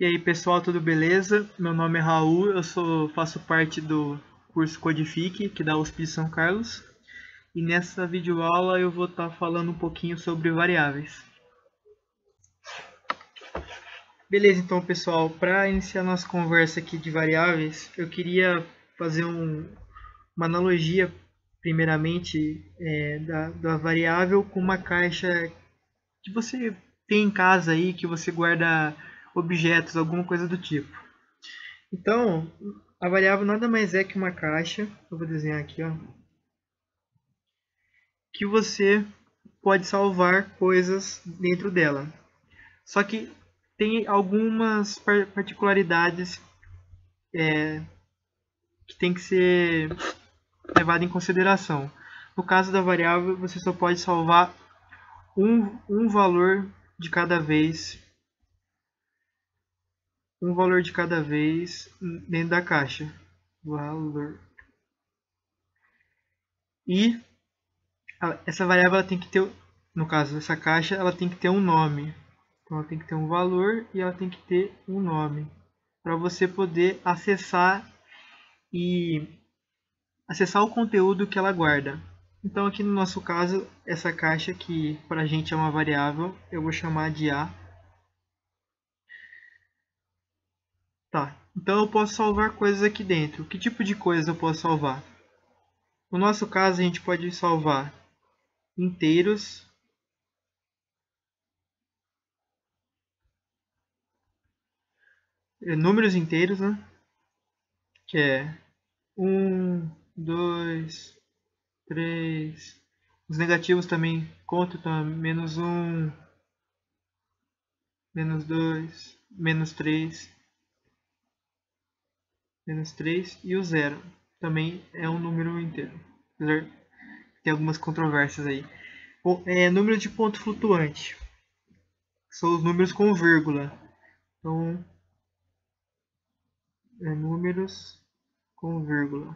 E aí pessoal, tudo beleza? Meu nome é Raul, faço parte do curso Codifique, que dá USP de São Carlos. E nessa videoaula eu vou estar falando um pouquinho sobre variáveis. Beleza, então pessoal, para iniciar nossa conversa aqui de variáveis, eu queria fazer uma analogia, primeiramente, da variável com uma caixa que você tem em casa aí, que você guarda objetos, alguma coisa do tipo. Então, a variável nada mais é que uma caixa, eu vou desenhar aqui, ó, que você pode salvar coisas dentro dela. Só que tem algumas particularidades que tem que ser levada em consideração. No caso da variável, você só pode salvar um valor de cada vez, dentro da caixa. Valor. E essa variável ela tem que ter, no caso dessa caixa, ela tem que ter um nome. Então ela tem que ter um valor e ela tem que ter um nome para você poder acessar o conteúdo que ela guarda. Então aqui no nosso caso, essa caixa que para a gente é uma variável, eu vou chamar de A. Tá, então eu posso salvar coisas aqui dentro. Que tipo de coisas eu posso salvar? No nosso caso, a gente pode salvar inteiros, números inteiros, né? Que é 1, 2, 3. Os negativos também contam, então menos 1, menos 2, menos 3 e o zero também é um número inteiro. Tem algumas controvérsias aí. Número de ponto flutuante são os números com vírgula. Então, números com vírgula.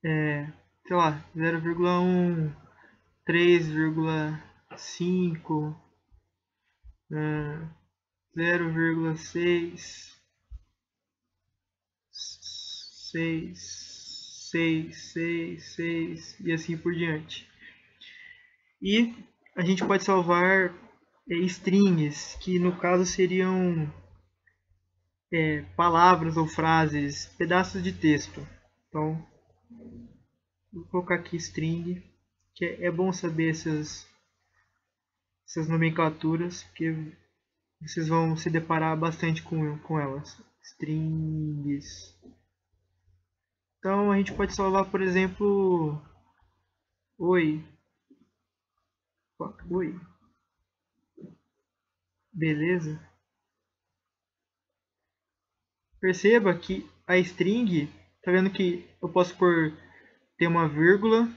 Sei lá, 0,1, 3,5, 0,6, 6 e assim por diante. E a gente pode salvar strings, que no caso seriam palavras ou frases, pedaços de texto. Então, vou colocar aqui string, que é bom saber essas nomenclaturas, porque vocês vão se deparar bastante com elas. Strings. Então a gente pode salvar, por exemplo, oi. Oi. Beleza? Perceba que a string, tá vendo que eu posso ter uma vírgula.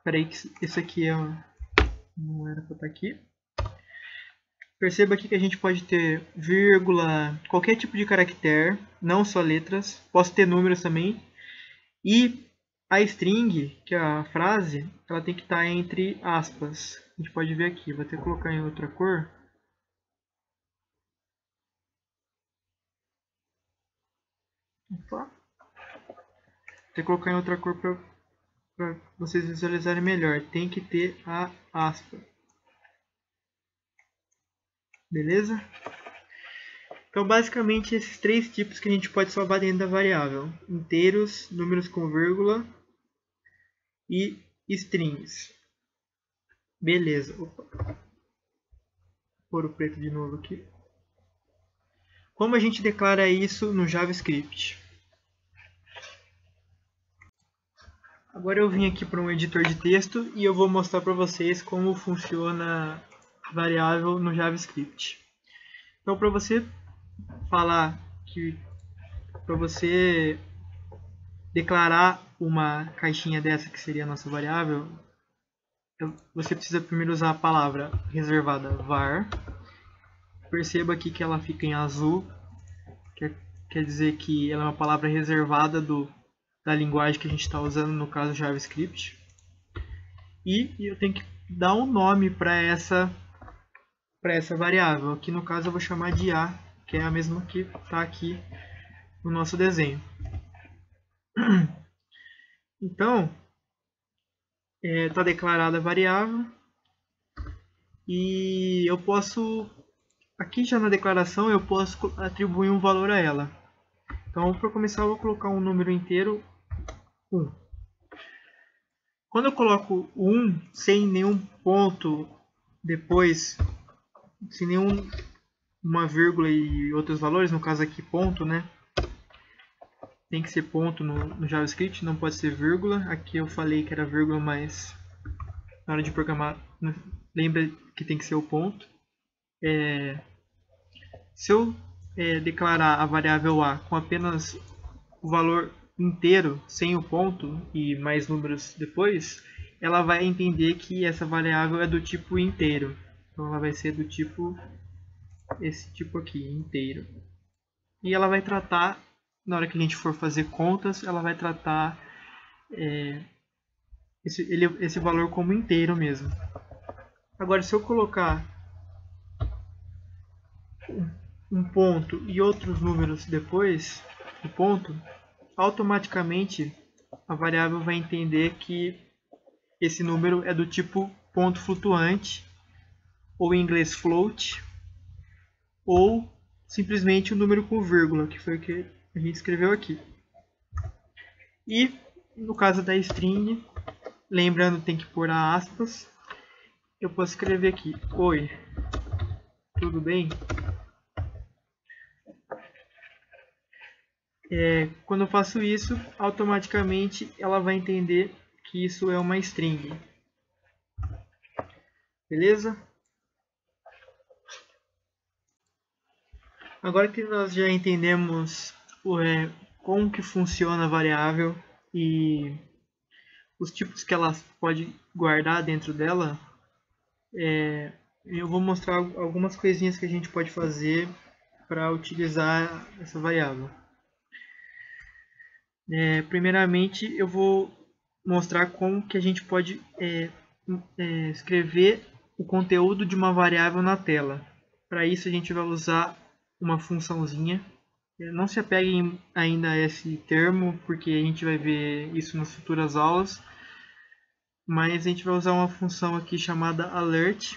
Peraí que isso aqui não era para estar aqui. Perceba aqui que a gente pode ter vírgula, qualquer tipo de caractere, não só letras. Posso ter números também. E a string, que é a frase, ela tem que estar entre aspas. A gente pode ver aqui, vou até colocar em outra cor. Opa. Vou até colocar em outra cor para vocês visualizarem melhor. Tem que ter a aspa. Beleza? Então, basicamente, esses três tipos que a gente pode salvar dentro da variável. Inteiros, números com vírgula e strings. Beleza. Opa. Vou pôr o preto de novo aqui. Como a gente declara isso no JavaScript? Agora eu vim aqui para um editor de texto e eu vou mostrar para vocês como funciona a variável no JavaScript. Então, para você declarar uma caixinha dessa que seria a nossa variável, você precisa primeiro usar a palavra reservada var. Perceba aqui que ela fica em azul, quer dizer que ela é uma palavra reservada da linguagem que a gente está usando, no caso JavaScript. e eu tenho que dar um nome para essa variável. Aqui no caso eu vou chamar de A, que é a mesma que está aqui no nosso desenho. Então, está declarada a variável e eu posso, aqui já na declaração, eu posso atribuir um valor a ela. Então, para começar, eu vou colocar um número inteiro, 1. Quando eu coloco 1 sem nenhum ponto depois, sem nenhuma vírgula e outros valores, no caso aqui ponto, né? Tem que ser ponto no JavaScript, não pode ser vírgula. Aqui eu falei que era vírgula, mas na hora de programar, lembra que tem que ser o ponto. Se eu declarar a variável A com apenas o valor inteiro, sem o ponto e mais números depois, ela vai entender que essa variável é do tipo inteiro. Então ela vai ser do tipo, esse tipo aqui, inteiro. E ela vai tratar, na hora que a gente for fazer contas, ela vai tratar esse valor como inteiro mesmo. Agora, se eu colocar um ponto e outros números depois do ponto, automaticamente a variável vai entender que esse número é do tipo ponto flutuante, ou em inglês float, ou simplesmente um número com vírgula, que foi o que a gente escreveu aqui. E no caso da string, lembrando, tem que pôr aspas, eu posso escrever aqui: oi, tudo bem? Quando eu faço isso, automaticamente ela vai entender que isso é uma string. Beleza? Agora que nós já entendemos como que funciona a variável e os tipos que ela pode guardar dentro dela, eu vou mostrar algumas coisinhas que a gente pode fazer para utilizar essa variável. Primeiramente, eu vou mostrar como que a gente pode escrever o conteúdo de uma variável na tela. Para isso, a gente vai usar uma funçãozinha. Não se apeguem ainda a esse termo, porque a gente vai ver isso nas futuras aulas. Mas a gente vai usar uma função aqui chamada alert,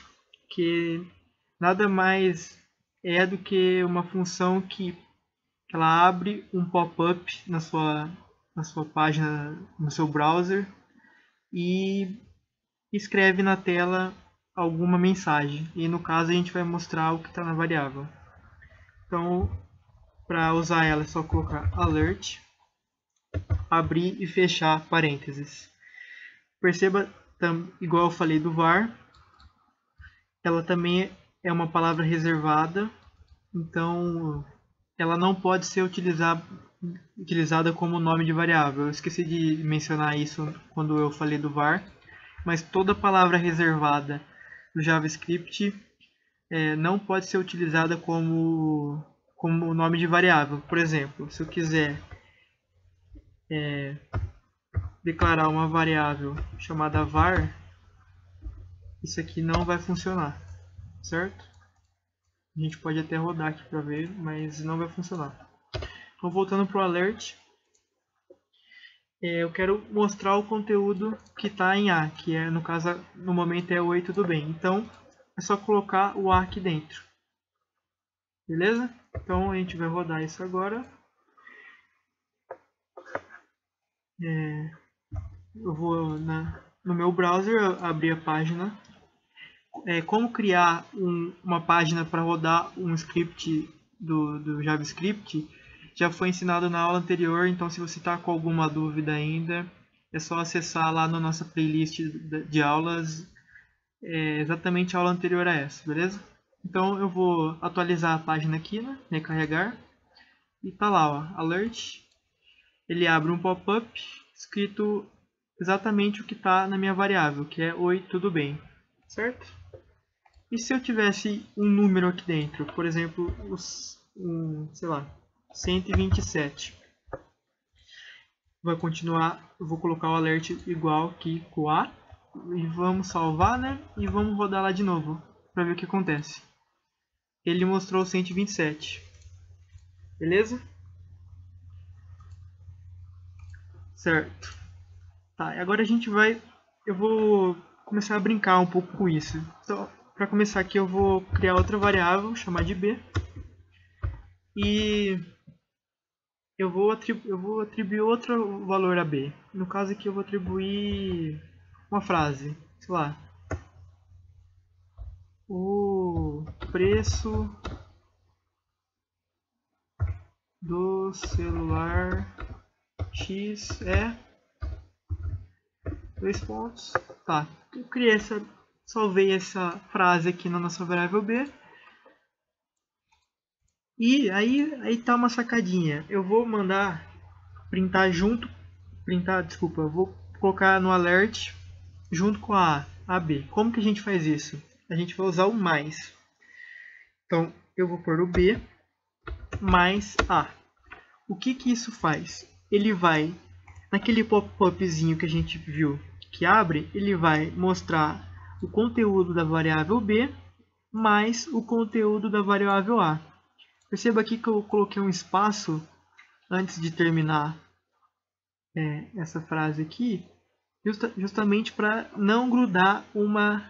que nada mais é do que uma função que ela abre um pop-up na sua página, no seu browser, e escreve na tela alguma mensagem. E no caso a gente vai mostrar o que está na variável. Então, para usar ela é só colocar alert, abrir e fechar parênteses. Perceba, igual eu falei do var, ela também é uma palavra reservada, então ela não pode ser utilizada como nome de variável. Eu esqueci de mencionar isso quando eu falei do var, mas toda palavra reservada do JavaScript não pode ser utilizada como nome de variável. Por exemplo, se eu quiser declarar uma variável chamada var, isso aqui não vai funcionar, certo? A gente pode até rodar aqui para ver, mas não vai funcionar. Então, voltando para o alert, eu quero mostrar o conteúdo que está em A, que no caso, no momento é oi, tudo bem. Então, é só colocar o A aqui dentro. Beleza? Então, a gente vai rodar isso agora. Eu vou no meu browser abrir a página. Como criar uma página para rodar um script do JavaScript já foi ensinado na aula anterior, então se você está com alguma dúvida ainda, é só acessar lá na nossa playlist de aulas, exatamente a aula anterior a essa, beleza? Então eu vou atualizar a página aqui, né? Recarregar, e tá lá, ó, alert, ele abre um pop-up escrito exatamente o que está na minha variável, que é oi, tudo bem, certo? E se eu tivesse um número aqui dentro, por exemplo, sei lá, 127. Vai continuar, eu vou colocar o alert igual aqui com A. E vamos salvar, né? E vamos rodar lá de novo para ver o que acontece. Ele mostrou 127. Beleza? Certo. Tá, e agora a gente vai... Eu vou começar a brincar um pouco com isso. Então, para começar aqui, eu vou criar outra variável, chamar de b. E eu vou atribuir outro valor a b. No caso aqui, eu vou atribuir uma frase. Sei lá. O preço do celular X é... dois pontos. Tá, eu criei salvei essa frase aqui na nossa variável b. E aí tá uma sacadinha. Eu vou mandar printar desculpa, eu vou colocar no alert junto com a b. Como que a gente faz isso? A gente vai usar o mais. Então, eu vou pôr o b mais a. O que que isso faz? Ele vai, naquele pop-upzinho que a gente viu que abre, ele vai mostrar o conteúdo da variável b mais o conteúdo da variável a. Perceba aqui que eu coloquei um espaço antes de terminar essa frase aqui, justamente para não grudar uma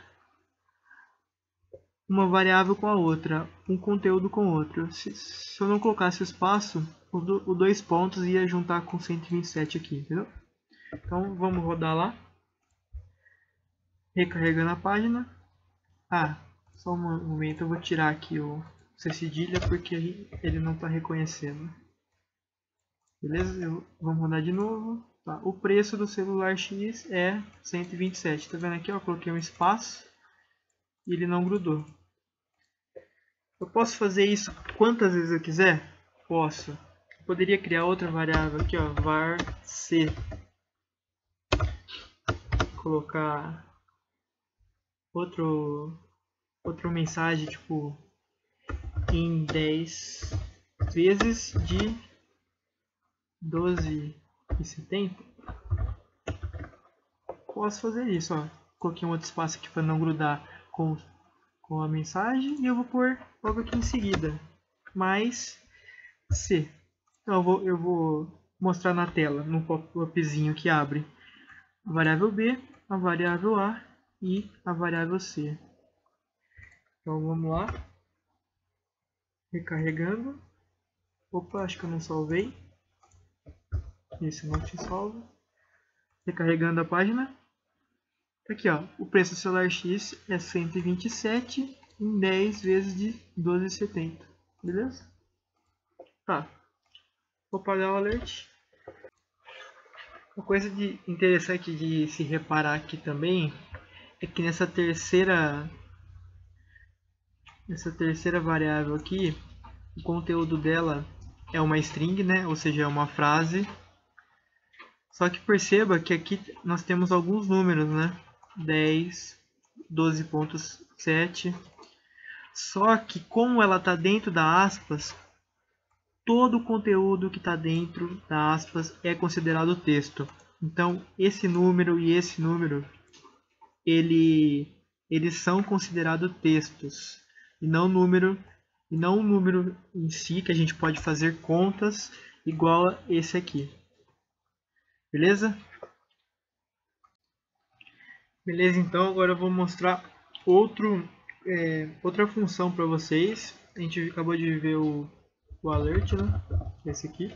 variável com a outra, um conteúdo com o outro. Se eu não colocasse o espaço, os dois pontos ia juntar com 127 aqui, entendeu? Então vamos rodar lá, recarregando a página. Só um momento, eu vou tirar aqui o C cedilha porque ele não está reconhecendo. Beleza? Vamos rodar de novo. Tá. O preço do celular X é 127. Tá vendo aqui? Eu coloquei um espaço e ele não grudou. Eu posso fazer isso quantas vezes eu quiser? Posso. Eu poderia criar outra variável aqui, ó, var c. Colocar outra mensagem tipo em 10 vezes de 12,70. Posso fazer isso, ó. Coloquei um outro espaço aqui para não grudar com a mensagem e eu vou pôr logo aqui em seguida mais c. Então eu vou mostrar na tela, no pop-upzinho que abre, a variável b, a variável a e a variável c. Então vamos lá, recarregando. Opa, acho que eu não salvei. Isso, não te salvo. Recarregando a página. Aqui, ó, o preço do celular X é 127 em 10 vezes de 12,70. Beleza? Tá. Vou apagar o alert. Uma coisa interessante de se reparar aqui também é que nessa terceira variável aqui, o conteúdo dela é uma string, né? Ou seja, é uma frase. Só que perceba que aqui nós temos alguns números, né? 10, 12.7. Só que como ela está dentro da aspas, todo o conteúdo que está dentro da aspas é considerado texto. Então, esse número e esse número, eles são considerados textos e não um número em si que a gente pode fazer contas igual a esse aqui. Beleza? Beleza, então agora eu vou mostrar outra função para vocês. A gente acabou de ver o alert, né? Esse aqui.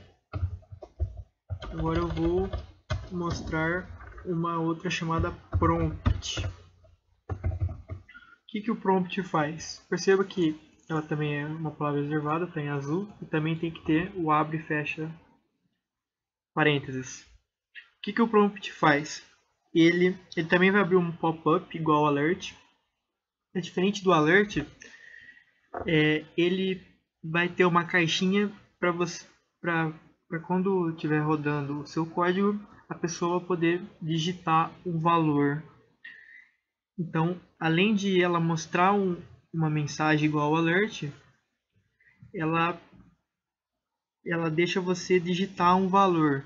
Agora eu vou mostrar uma outra chamada prompt. O que o prompt faz? Perceba que ela também é uma palavra reservada, está em azul, e também tem que ter o abre e fecha parênteses. O que o prompt faz? Ele também vai abrir um pop-up igual ao alert. É diferente do alert, ele vai ter uma caixinha para quando estiver rodando o seu código, a pessoa poder digitar um valor. Então, além de ela mostrar uma mensagem igual ao alert, ela deixa você digitar um valor.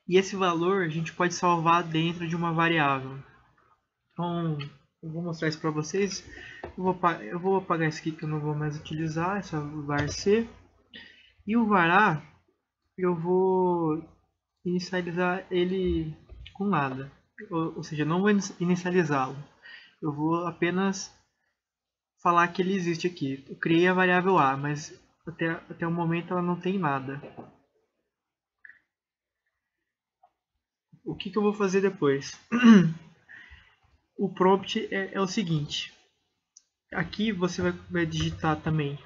E esse valor a gente pode salvar dentro de uma variável. Então, eu vou mostrar isso para vocês. Eu vou apagar isso aqui que eu não vou mais utilizar, essa var_c. E o var_a, eu vou inicializar ele com nada. Ou seja, não vou inicializá-lo. Eu vou apenas falar que ele existe aqui. Eu criei a variável a, mas até o momento ela não tem nada. O que eu vou fazer depois? O prompt é o seguinte. Aqui você vai digitar também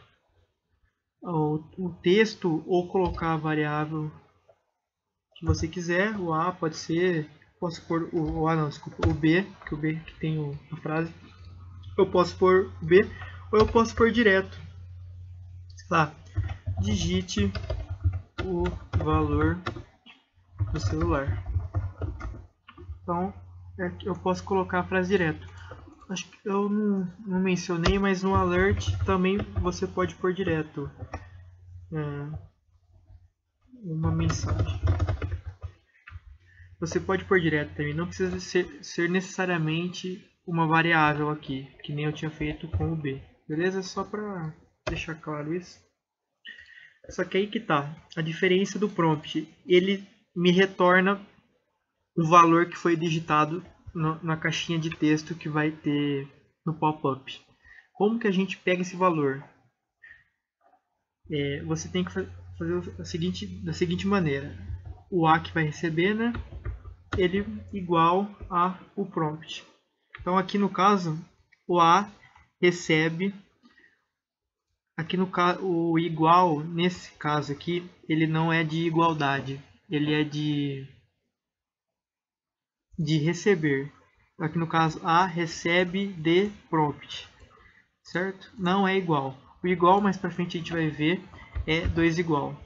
o texto ou colocar a variável que você quiser. O A pode ser, posso pôr o A não, desculpa, o B, que o B que tem a frase. Eu posso pôr o B ou eu posso pôr direto. Sei lá, digite o valor do celular. Então, eu posso colocar a frase direto. Acho que eu não mencionei, mas no alert também você pode pôr direto uma mensagem. Você pode pôr direto também, não precisa ser necessariamente uma variável aqui, que nem eu tinha feito com o B. Beleza? Só para deixar claro isso. Só que aí que tá, a diferença do prompt, ele me retorna o valor que foi digitado na caixinha de texto que vai ter no pop-up. Como que a gente pega esse valor? Você tem que fazer da seguinte maneira. O A que vai receber, né? Ele igual a o prompt. Então aqui no caso, o A recebe, aqui no caso, o igual, nesse caso aqui, ele não é de igualdade, ele é de receber. Aqui no caso, A recebe de prompt, certo? Não é igual. O igual, mais para frente a gente vai ver, é 2 igual.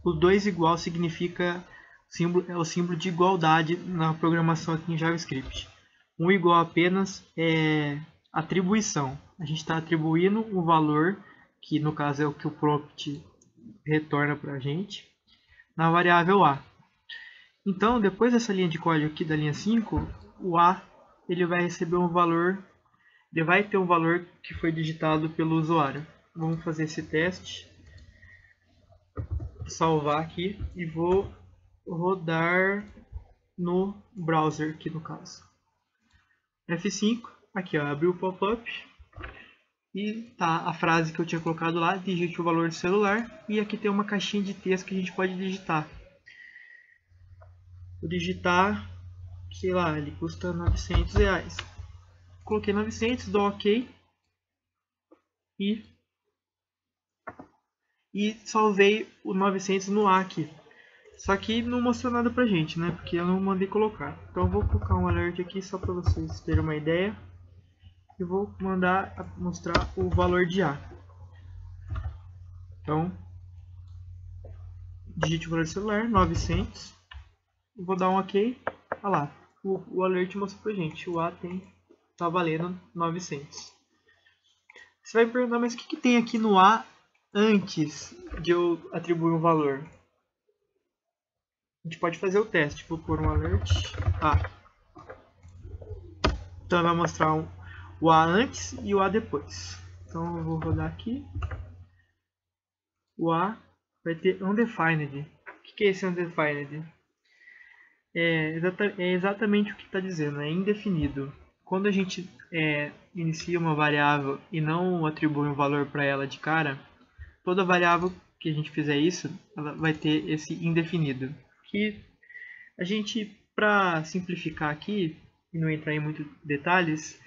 O 2 igual significa é o símbolo de igualdade na programação aqui em JavaScript. Um igual apenas é atribuição. A gente está atribuindo um valor, que no caso é o que o prompt retorna para a gente, na variável A. Então, depois dessa linha de código aqui da linha 5, o A ele vai receber um valor, ele vai ter um valor que foi digitado pelo usuário. Vamos fazer esse teste. Salvar aqui e vou rodar no browser aqui no caso. F5, aqui ó, abriu o pop-up e tá a frase que eu tinha colocado lá, digite o valor do celular, e aqui tem uma caixinha de texto que a gente pode digitar. Vou digitar, sei lá, ele custa R$900. Coloquei 900, dou OK e salvei o 900 no A aqui. Só que não mostrou nada pra gente, né? Porque eu não mandei colocar. Então eu vou colocar um alert aqui só para vocês terem uma ideia. E vou mostrar o valor de A. Então, digite o valor do celular, 900. Vou dar um OK. Olha lá, o alert mostrou pra gente. O A tá valendo 900. Você vai me perguntar, mas o que tem aqui no A antes de eu atribuir um valor? A gente pode fazer o teste. Vou pôr um alert A. Então vai mostrar o A antes e o A depois. Então eu vou rodar aqui. O A vai ter undefined. O que é esse undefined? É exatamente o que está dizendo, é indefinido. Quando a gente inicia uma variável e não atribui um valor para ela de cara, toda variável que a gente fizer isso, ela vai ter esse indefinido. Que a gente, para simplificar aqui e não entrar em muitos detalhes,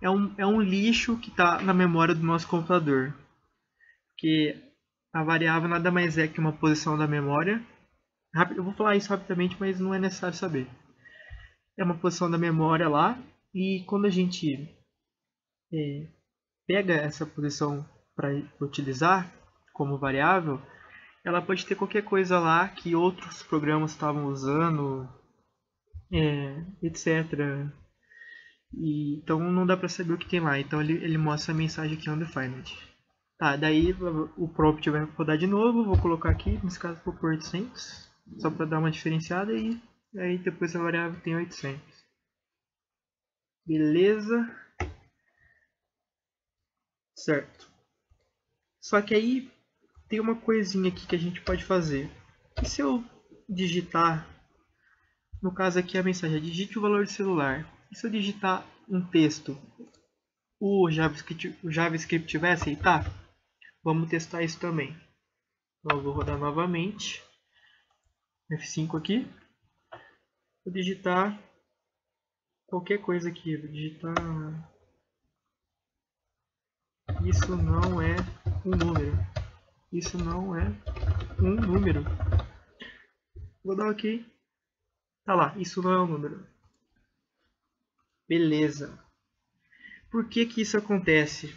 é um lixo que está na memória do nosso computador. Que a variável nada mais é que uma posição da memória. Eu vou falar isso rapidamente, mas não é necessário saber. É uma posição da memória lá, e quando a gente pega essa posição para utilizar como variável, ela pode ter qualquer coisa lá que outros programas estavam usando, etc. Então não dá para saber o que tem lá. Então ele mostra a mensagem aqui undefined. Tá, daí o prompt vai rodar de novo. Vou colocar aqui, nesse caso vou por 800, só para dar uma diferenciada, e aí depois a variável tem 800. Beleza. Certo. Só que aí tem uma coisinha aqui que a gente pode fazer. E se eu digitar, no caso aqui a mensagem é digite o valor de celular. E se eu digitar um texto, o JavaScript vai aceitar? Vamos testar isso também. Então eu vou rodar novamente. F5 aqui. Vou digitar qualquer coisa aqui. Vou digitar... Isso não é um número. Isso não é um número. Vou dar OK. Tá lá, isso não é um número. Beleza. Por que que isso acontece?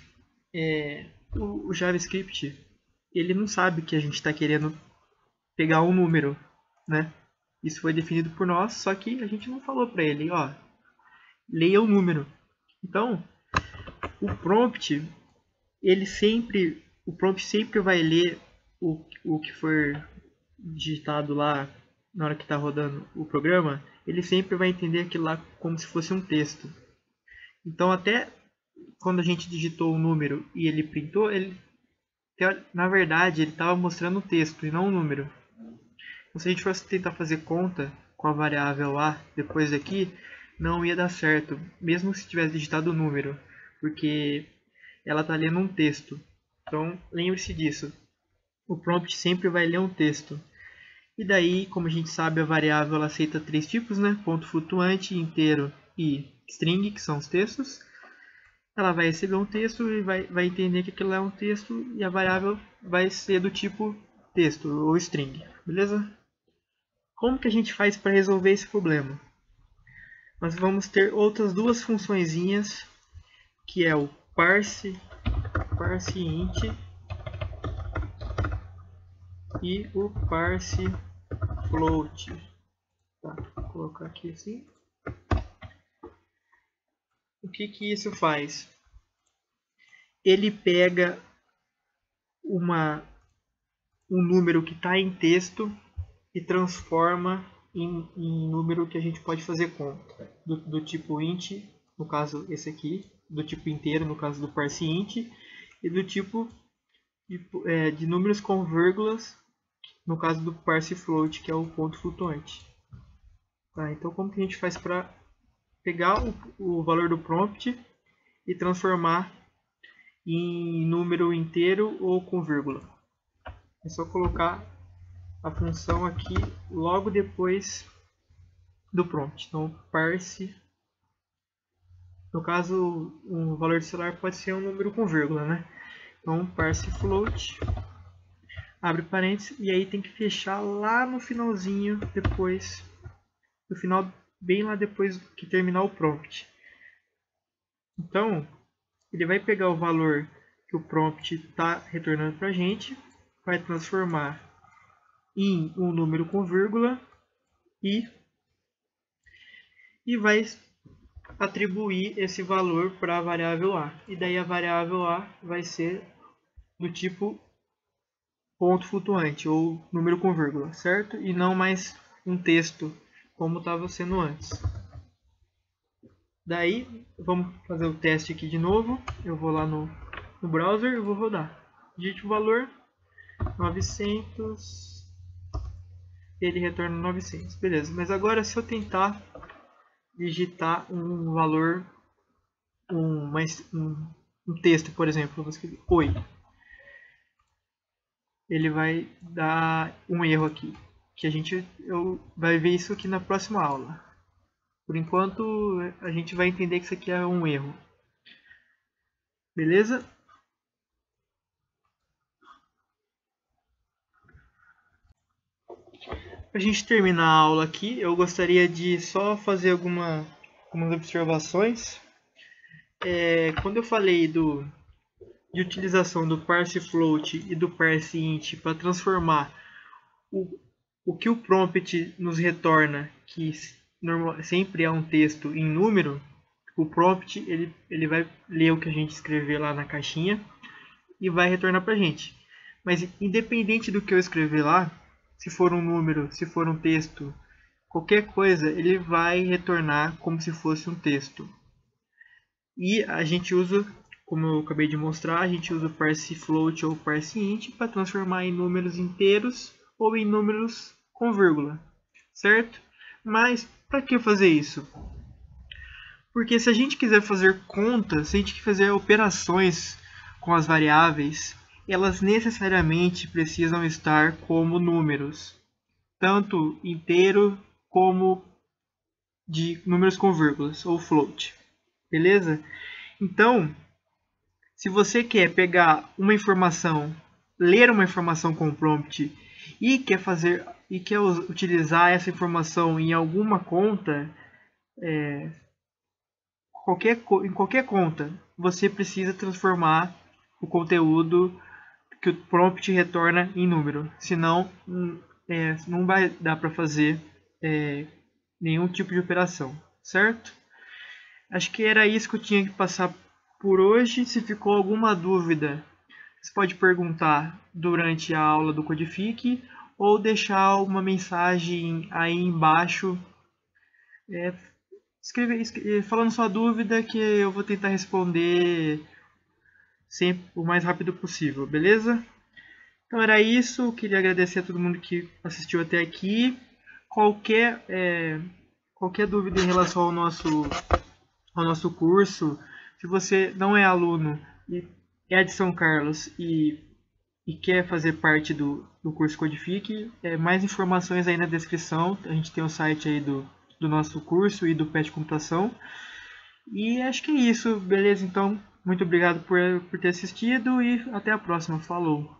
O JavaScript, ele não sabe que a gente está querendo pegar um número, né? Isso foi definido por nós, só que a gente não falou para ele, ó, leia o número. Então, o prompt sempre vai ler o que for digitado lá na hora que está rodando o programa, ele sempre vai entender aquilo lá como se fosse um texto. Então, até quando a gente digitou o número e ele printou, na verdade ele estava mostrando um texto e não um número. Então, se a gente fosse tentar fazer conta com a variável a depois daqui, não ia dar certo, mesmo se tivesse digitado o número, porque ela está lendo um texto. Então, lembre-se disso. O prompt sempre vai ler um texto. E daí, como a gente sabe, a variável ela aceita três tipos, né? Ponto flutuante, inteiro e string, que são os textos. Ela vai receber um texto e vai entender que aquilo é um texto e a variável vai ser do tipo texto ou string, beleza? Como que a gente faz para resolver esse problema? Nós vamos ter outras duas funçõezinhas, que é o parseInt e o parsefloat. Tá, vou colocar aqui assim. O que que isso faz? Ele pega um número que está em texto e transforma em número que a gente pode fazer conta. Do tipo int, no caso esse aqui, do tipo inteiro, no caso do parseInt, e do tipo de números com vírgulas, no caso do parsefloat, que é o ponto flutuante. Tá, então como que a gente faz para pegar o valor do prompt e transformar em número inteiro ou com vírgula? É só colocar a função aqui logo depois do prompt. Então, parse, no caso, o valor de celular pode ser um número com vírgula, né? Então, parsefloat, abre parênteses, e aí tem que fechar lá no finalzinho, depois, no final, bem lá depois que terminar o prompt. Então, ele vai pegar o valor que o prompt está retornando para a gente, vai transformar em um número com vírgula e vai atribuir esse valor para a variável a. E daí a variável a vai ser do tipo ponto flutuante ou número com vírgula, certo? E não mais um texto como estava sendo antes. Daí, vamos fazer o teste aqui de novo. Eu vou lá no browser e vou rodar. Digite o valor 900. Ele retorna 900. Beleza, mas agora se eu tentar digitar um valor, um texto, por exemplo, eu vou escrever oi. Ele vai dar um erro aqui, que vai ver isso aqui na próxima aula. Por enquanto, a gente vai entender que isso aqui é um erro. Beleza? Para a gente terminar a aula aqui, eu gostaria de só fazer algumas observações. Quando eu falei de utilização do parsefloat e do parseInt para transformar o que o prompt nos retorna, que sempre é um texto, em número, o prompt ele vai ler o que a gente escrever lá na caixinha e vai retornar para a gente. Mas independente do que eu escrever lá, se for um número, se for um texto, qualquer coisa, ele vai retornar como se fosse um texto. E a gente usa, como eu acabei de mostrar, a gente usa o parse float ou parse int para transformar em números inteiros ou em números com vírgula, certo? Mas para que fazer isso? Porque se a gente quiser fazer contas, se a gente quiser fazer operações com as variáveis, elas necessariamente precisam estar como números, tanto inteiro como de números com vírgulas ou float, beleza? Então, se você quer pegar uma informação, ler uma informação com prompt e quer utilizar essa informação em alguma conta, em qualquer conta, você precisa transformar o conteúdo que o prompt retorna em número. Senão, não vai dar para fazer nenhum tipo de operação, certo? Acho que era isso que eu tinha que passar por hoje. Se ficou alguma dúvida, você pode perguntar durante a aula do Codifique ou deixar uma mensagem aí embaixo falando sua dúvida, que eu vou tentar responder sempre o mais rápido possível, beleza? Então era isso, queria agradecer a todo mundo que assistiu até aqui. Qualquer dúvida em relação ao nosso curso, se você não é aluno e é de São Carlos e quer fazer parte do curso Codifique, mais informações aí na descrição. A gente tem o site aí do nosso curso e do PET Computação. E acho que é isso, beleza? Então, muito obrigado por ter assistido e até a próxima. Falou!